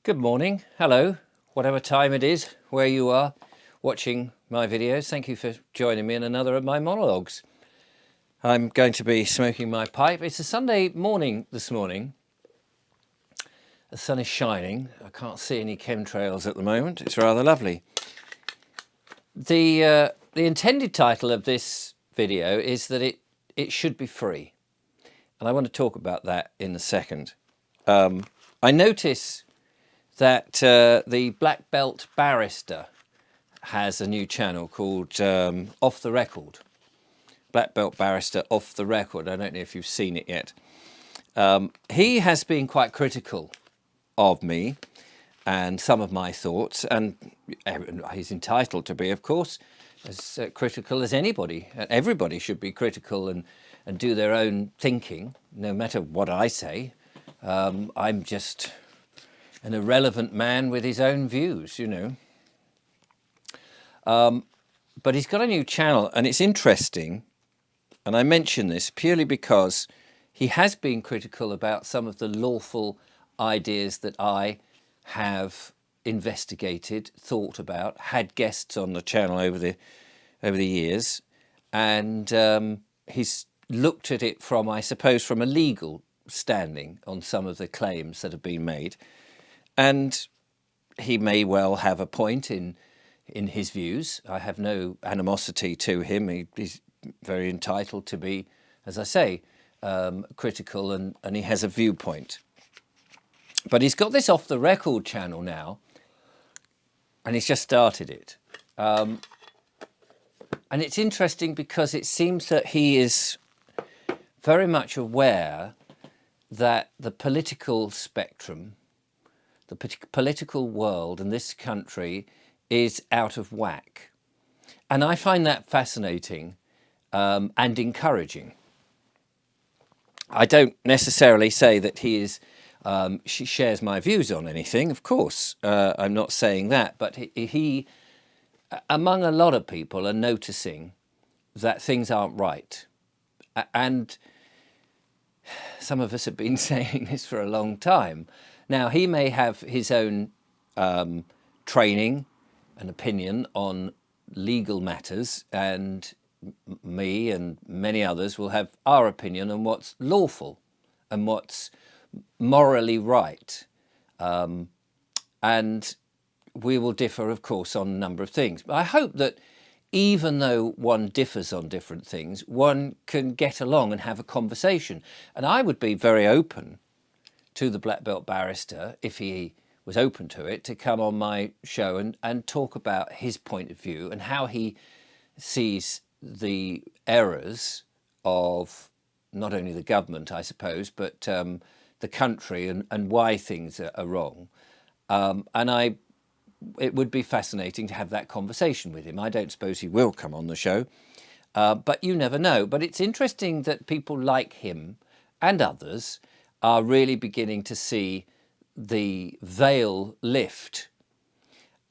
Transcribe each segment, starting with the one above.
Good morning, hello, whatever time it is, where you are watching my videos. Thank you for joining me in another of my monologues. I'm going to be smoking my pipe. It's a Sunday morning this morning. The sun is shining. I can't see any chemtrails at the moment. It's rather lovely. The intended title of this video is that it should be free. And I want to talk about that in a second. I notice that the Black Belt Barrister has a new channel called Off the Record. Black Belt Barrister Off the Record. I don't know if you've seen it yet. He has been quite critical of me and some of my thoughts, and he's entitled to be, of course, as critical as anybody. Everybody should be critical and do their own thinking, no matter what I say. I'm just an irrelevant man with his own views, you know. But he's got a new channel, and it's interesting, and I mention this purely because he has been critical about some of the lawful ideas that I have investigated, thought about, had guests on the channel over the years, and he's looked at it from, I suppose, from a legal standing on some of the claims that have been made. And he may well have a point in his views. I have no animosity to him. He's very entitled to be, as I say, critical, and he has a viewpoint. But he's got this Off the Record channel now, and he's just started it. And it's interesting because it seems that he is very much aware that the political spectrum, the political world in this country is out of whack. And I find that fascinating and encouraging. I don't necessarily say that she shares my views on anything, of course. I'm not saying that, but he, among a lot of people, are noticing that things aren't right. And some of us have been saying this for a long time. Now, he may have his own training and opinion on legal matters, and me and many others will have our opinion on what's lawful and what's morally right. And we will differ, of course, on a number of things. But I hope that even though one differs on different things, one can get along and have a conversation. And I would be very open to the Black Belt Barrister, if he was open to it, to come on my show and talk about his point of view and how he sees the errors of not only the government, I suppose, but the country, and why things are wrong. And it would be fascinating to have that conversation with him. I don't suppose he will come on the show, but you never know. But it's interesting that people like him and others are really beginning to see the veil lift.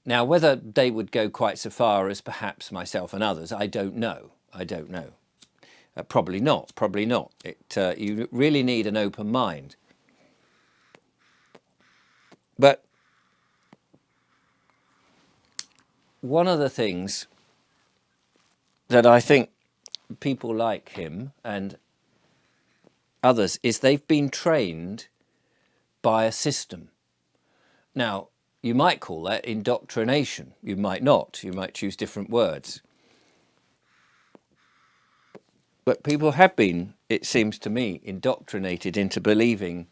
Now, whether they would go quite so far as perhaps myself and others, I don't know. I don't know. Probably not. Probably not. You really need an open mind. But one of the things that I think people like him and others is they've been trained by a system. Now, you might call that indoctrination. You might not. You might choose different words. But people have been, it seems to me, indoctrinated into believing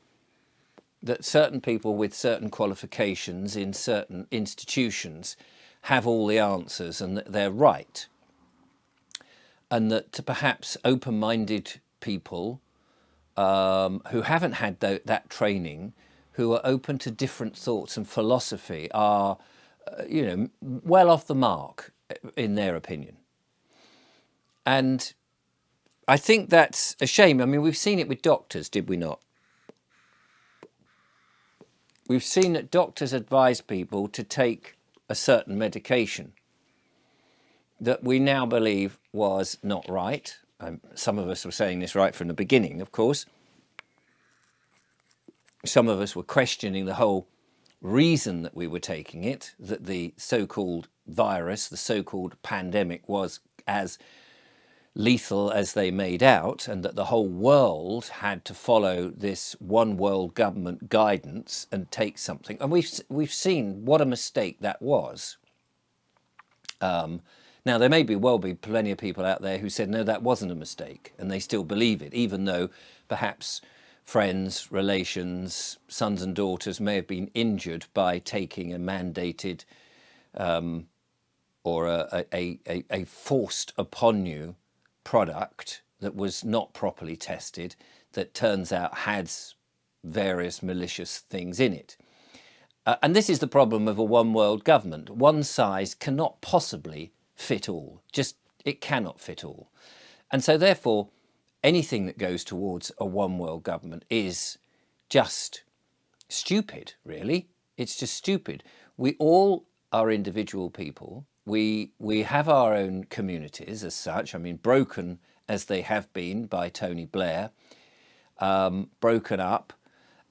that certain people with certain qualifications in certain institutions have all the answers and that they're right. And that perhaps open-minded people who haven't had that training, who are open to different thoughts and philosophy, are, well off the mark in their opinion. And I think that's a shame. I mean, we've seen it with doctors, did we not? We've seen that doctors advise people to take a certain medication that we now believe was not right. Some of us were saying this right from the beginning, of course. Some of us were questioning the whole reason that we were taking it, that the so-called virus, the so-called pandemic was as lethal as they made out, and that the whole world had to follow this one world government guidance and take something. And we've seen what a mistake that was. Now, there may well be plenty of people out there who said, no, that wasn't a mistake, and they still believe it, even though perhaps friends, relations, sons and daughters may have been injured by taking a mandated or a forced upon you product that was not properly tested, that turns out has various malicious things in it. And this is the problem of a one world government. One size cannot possibly fit all. Just, it cannot fit all. And so therefore, anything that goes towards a one world government is just stupid, really. It's just stupid. We all are individual people. We have our own communities as such. I mean, broken as they have been by Tony Blair, broken up,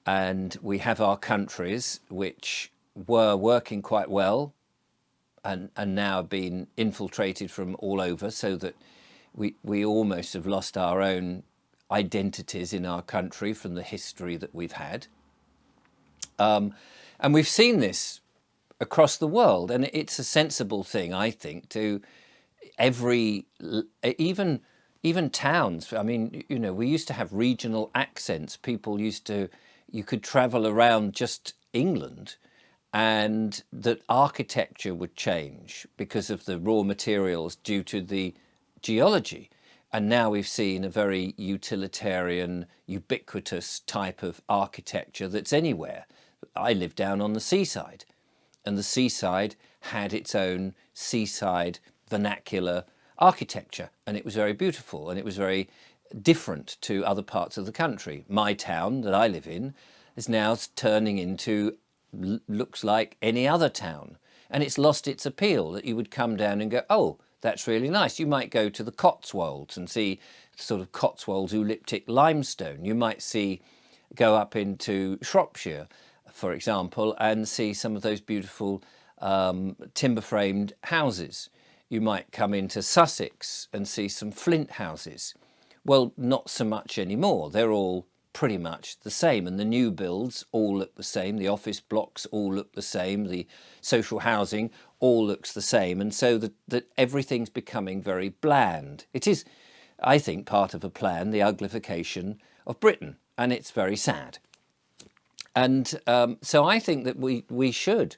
and we have our countries which were working quite well and now been infiltrated from all over, so that we almost have lost our own identities in our country from the history that we've had. And we've seen this across the world, and it's a sensible thing, I think, to even towns. I mean, you know, we used to have regional accents. You could travel around just England, and that architecture would change because of the raw materials due to the geology. And now we've seen a very utilitarian, ubiquitous type of architecture that's anywhere. I live down on the seaside, and the seaside had its own seaside vernacular architecture, and it was very beautiful, and it was very different to other parts of the country. My town that I live in is now turning into, looks like any other town, and it's lost its appeal, that you would come down and go, oh, that's really nice. You might go to the Cotswolds and see sort of Cotswolds Oolithic limestone. You might go up into Shropshire, for example, and see some of those beautiful timber-framed houses. You might come into Sussex and see some flint houses. Well, not so much anymore. They're all pretty much the same, and the new builds all look the same. The office blocks all look the same. The social housing all looks the same, and so that everything's becoming very bland. It is, I think, part of a plan, the uglification of Britain, and it's very sad. And so I think that we should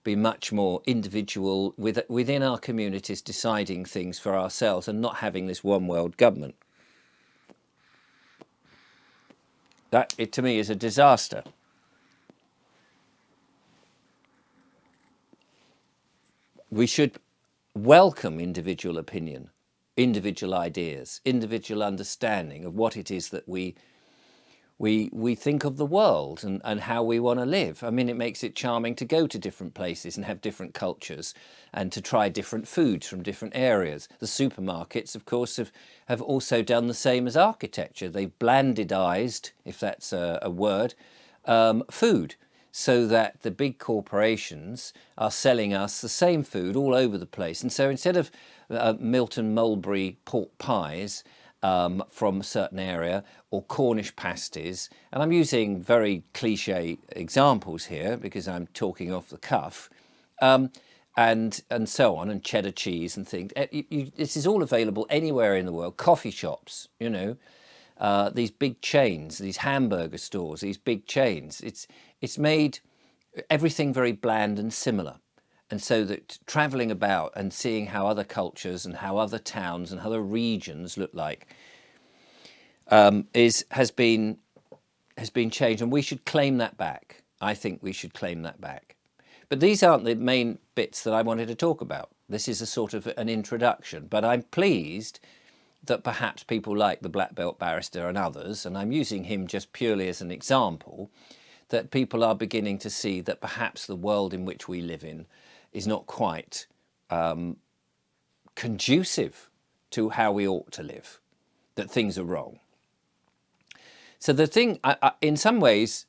be much more individual within our communities, deciding things for ourselves and not having this one world government. That, to me, is a disaster. We should welcome individual opinion, individual ideas, individual understanding of what it is that we think of the world and how we want to live. I mean, it makes it charming to go to different places and have different cultures and to try different foods from different areas. The supermarkets, of course, have also done the same as architecture. They've blandedized, if that's a word, food, so that the big corporations are selling us the same food all over the place. And so instead of Milton Mulberry pork pies from a certain area, or Cornish pasties, and I'm using very cliche examples here because I'm talking off the cuff, and so on, and cheddar cheese and things. This is all available anywhere in the world. Coffee shops, you know, these big chains, these hamburger stores, these big chains. It's made everything very bland and similar. And so that travelling about and seeing how other cultures and how other towns and other regions look like has been changed, and we should claim that back. I think we should claim that back. But these aren't the main bits that I wanted to talk about. This is a sort of an introduction, but I'm pleased that perhaps people like the Black Belt Barrister and others, and I'm using him just purely as an example, that people are beginning to see that perhaps the world in which we live in is not quite conducive to how we ought to live, that things are wrong. So the thing, in some ways,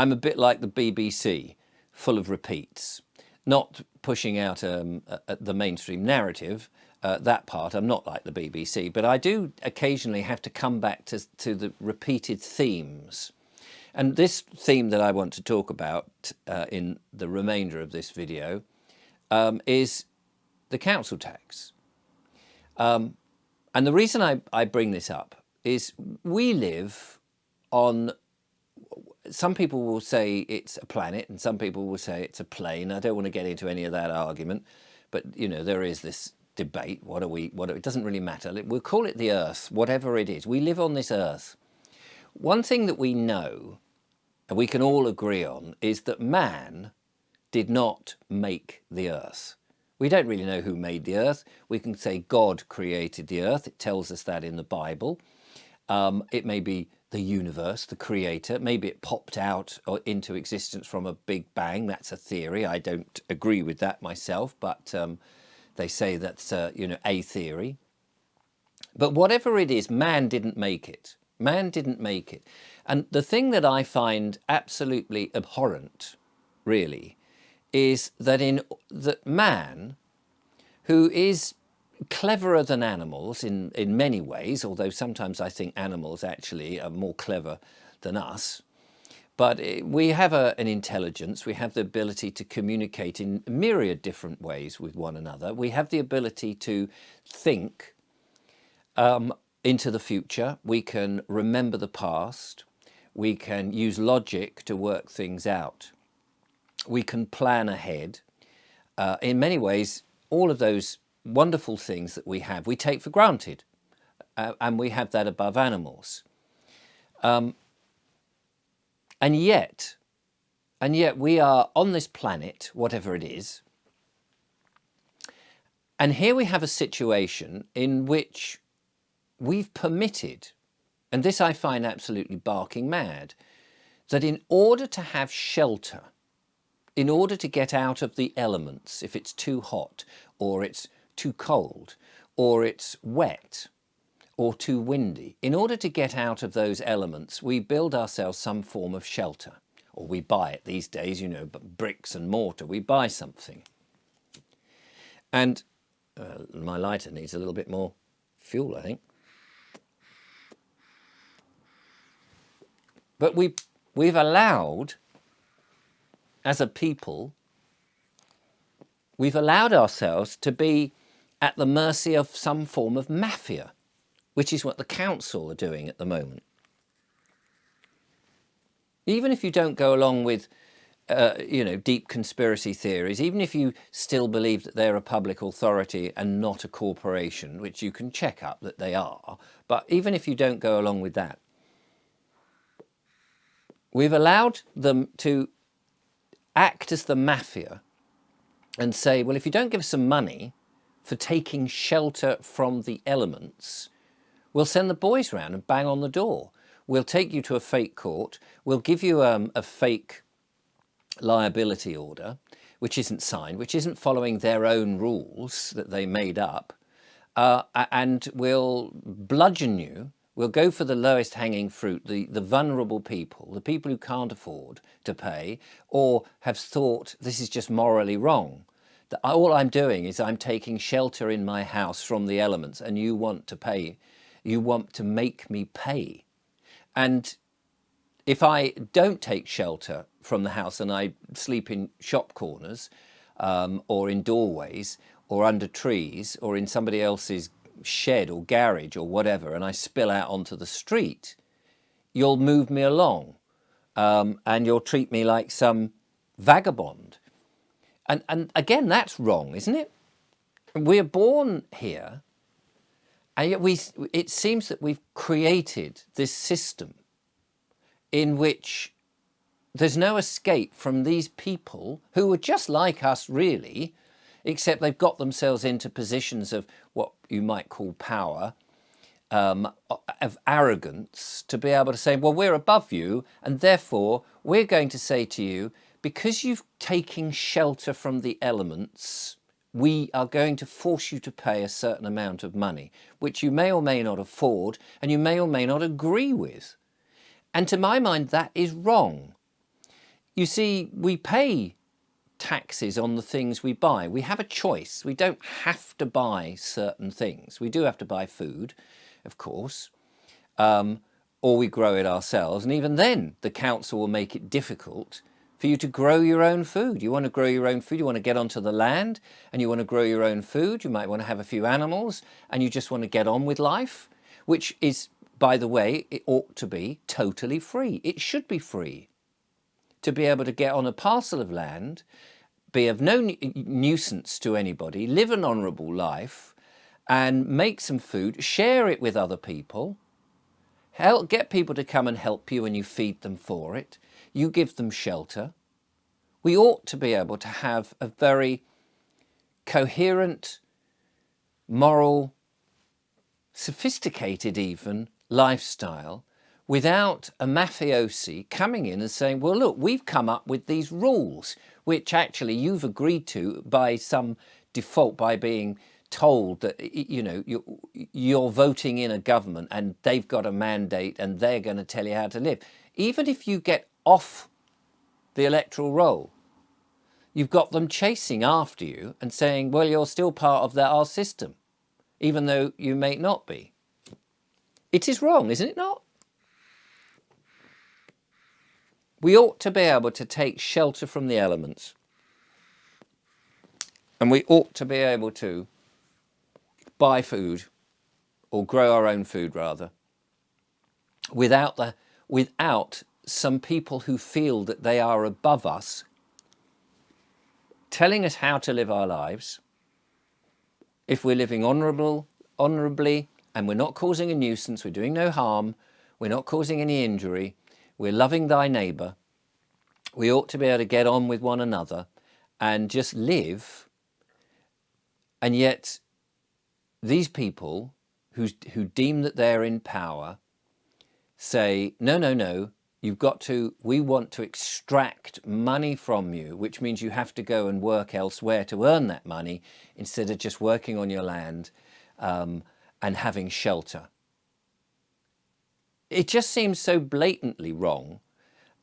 I'm a bit like the BBC, full of repeats, not pushing out the mainstream narrative. That part, I'm not like the BBC, but I do occasionally have to come back to the repeated themes. And this theme that I want to talk about in the remainder of this video is the council tax. And the reason I bring this up is we live on, some people will say it's a planet and some people will say it's a plane. I don't want to get into any of that argument, but you know, there is this debate. It doesn't really matter. We'll call it the earth, whatever it is. We live on this earth. One thing that we know, and we can all agree on, is that man did not make the earth. We don't really know who made the earth. We can say God created the earth. It tells us that in the Bible. It may be the universe, the creator. Maybe it popped out or into existence from a big bang. That's a theory. I don't agree with that myself, but they say that's a theory. But whatever it is, man didn't make it. Man didn't make it. And the thing that I find absolutely abhorrent, really, is that that man, who is cleverer than animals in many ways, although sometimes I think animals actually are more clever than us, but we have an intelligence, we have the ability to communicate in myriad different ways with one another. We have the ability to think into the future. We can remember the past. We can use logic to work things out. We can plan ahead. In many ways, all of those wonderful things that we have, we take for granted. And we have that above animals. And yet we are on this planet, whatever it is. And here we have a situation in which we've permitted, and this I find absolutely barking mad, that in order to have shelter, in order to get out of the elements, if it's too hot or it's too cold or it's wet or too windy, in order to get out of those elements, we build ourselves some form of shelter, or we buy it these days, you know, bricks and mortar, we buy something. And my lighter needs a little bit more fuel, I think. But we've allowed, as a people, we've allowed ourselves to be at the mercy of some form of mafia, which is what the council are doing at the moment. Even if you don't go along with, deep conspiracy theories, even if you still believe that they're a public authority and not a corporation, which you can check up that they are, but even if you don't go along with that, we've allowed them to act as the mafia and say, well, if you don't give us some money for taking shelter from the elements, we'll send the boys round and bang on the door. We'll take you to a fake court. We'll give you a fake liability order, which isn't signed, which isn't following their own rules that they made up, and we'll bludgeon you. We'll go for the lowest hanging fruit, the vulnerable people, the people who can't afford to pay or have thought this is just morally wrong. That all I'm doing is I'm taking shelter in my house from the elements, and you want to pay, you want to make me pay. And if I don't take shelter from the house and I sleep in shop corners or in doorways or under trees or in somebody else's shed or garage or whatever, and I spill out onto the street, you'll move me along and you'll treat me like some vagabond. And again, that's wrong, isn't it? We're born here, and yet it seems that we've created this system in which there's no escape from these people who are just like us, really, except they've got themselves into positions of what you might call power, of arrogance, to be able to say, well, we're above you, and therefore we're going to say to you, because you've taken shelter from the elements, we are going to force you to pay a certain amount of money, which you may or may not afford, and you may or may not agree with. And to my mind, that is wrong. you see, we pay taxes on the things we buy. We have a choice. We don't have to buy certain things. We do have to buy food, of course, or we grow it ourselves. And even then, the council will make it difficult for you to grow your own food. You want to grow your own food, you want to get onto the land and you want to grow your own food. You might want to have a few animals and you just want to get on with life, which is, by the way, it ought to be totally free. It should be free to be able to get on a parcel of land, be of no nuisance to anybody, live an honourable life and make some food, share it with other people, get people to come and help you and you feed them for it, you give them shelter. We ought to be able to have a very coherent, moral, sophisticated even lifestyle without a mafiosi coming in and saying, well, look, we've come up with these rules, which actually you've agreed to by some default, by being told that, you know, you're voting in a government and they've got a mandate and they're going to tell you how to live. Even if you get off the electoral roll, you've got them chasing after you and saying, well, you're still part of our system, even though you may not be. It is wrong, isn't it not? We ought to be able to take shelter from the elements. And we ought to be able to buy food, or grow our own food rather, without some people who feel that they are above us, telling us how to live our lives. If we're living honourably, and we're not causing a nuisance, we're doing no harm, we're not causing any injury, we're loving thy neighbour, we ought to be able to get on with one another and just live. And yet these people who deem that they're in power say, no, no, no, we want to extract money from you, which means you have to go and work elsewhere to earn that money instead of just working on your land and having shelter. It just seems so blatantly wrong.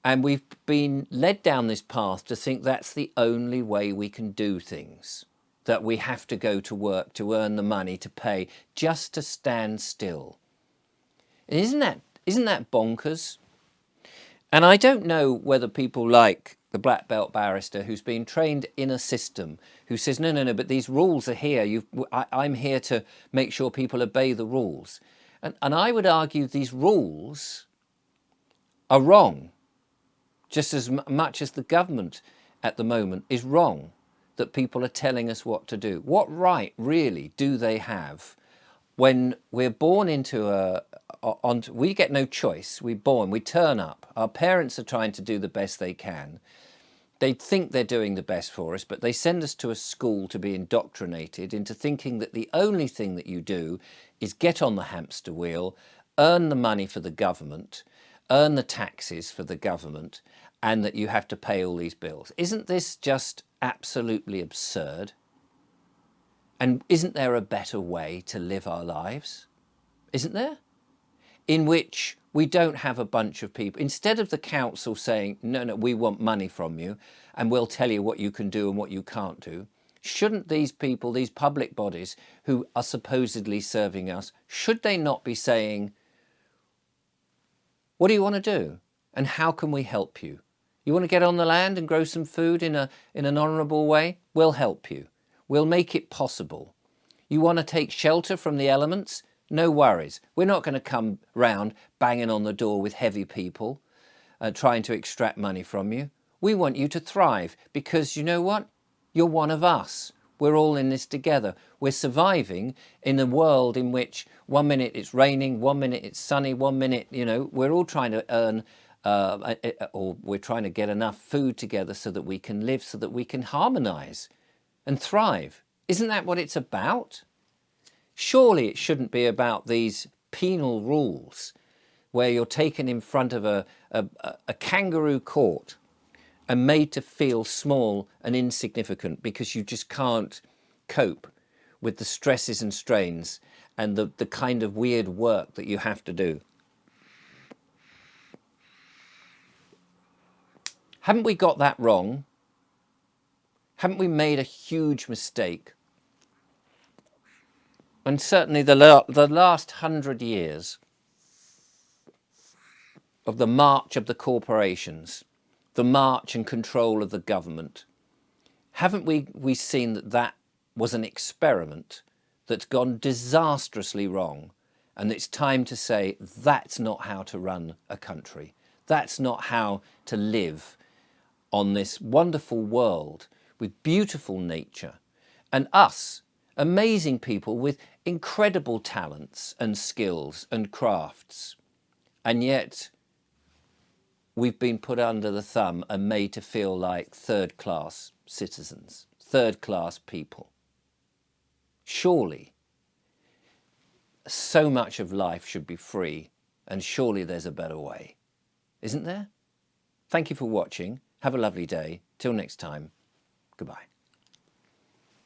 And we've been led down this path to think that's the only way we can do things, that we have to go to work to earn the money to pay just to stand still. And isn't that bonkers? And I don't know whether people like the black belt barrister who's been trained in a system who says, no, no, no, but these rules are here. I'm here to make sure people obey the rules. And I would argue these rules are wrong, just as much as the government at the moment is wrong, that people are telling us what to do. What right really do they have when we're born into we get no choice. We're born, we turn up. Our parents are trying to do the best they can. They think they're doing the best for us, but they send us to a school to be indoctrinated into thinking that the only thing that you do is get on the hamster wheel, earn the money for the government, earn the taxes for the government, and that you have to pay all these bills. Isn't this just absolutely absurd? And isn't there a better way to live our lives? Isn't there? In which we don't have a bunch of people, instead of the council saying, no, no, we want money from you and we'll tell you what you can do and what you can't do. Shouldn't these people, these public bodies who are supposedly serving us, should they not be saying, what do you want to do? And how can we help you? You want to get on the land and grow some food in an honourable way? We'll help you. We'll make it possible. You want to take shelter from the elements? No worries. We're not going to come round banging on the door with heavy people trying to extract money from you. We want you to thrive because you know what? You're one of us. We're all in this together. We're surviving in a world in which 1 minute it's raining, 1 minute it's sunny, 1 minute, you know, we're all trying to earn or we're trying to get enough food together so that we can live, so that we can harmonise and thrive. Isn't that what it's about? Surely it shouldn't be about these penal rules where you're taken in front of a kangaroo court and made to feel small and insignificant because you just can't cope with the stresses and strains and the kind of weird work that you have to do. Haven't we got that wrong? Haven't we made a huge mistake? And certainly the last 100 years of the march of the corporations, the march and control of the government, haven't we seen that that was an experiment that's gone disastrously wrong? And it's time to say that's not how to run a country. That's not how to live on this wonderful world with beautiful nature, and us, amazing people with incredible talents and skills and crafts. And yet we've been put under the thumb and made to feel like third-class citizens, third-class people. Surely so much of life should be free, and surely there's a better way, isn't there? Thank you for watching. Have a lovely day. Till next time, goodbye.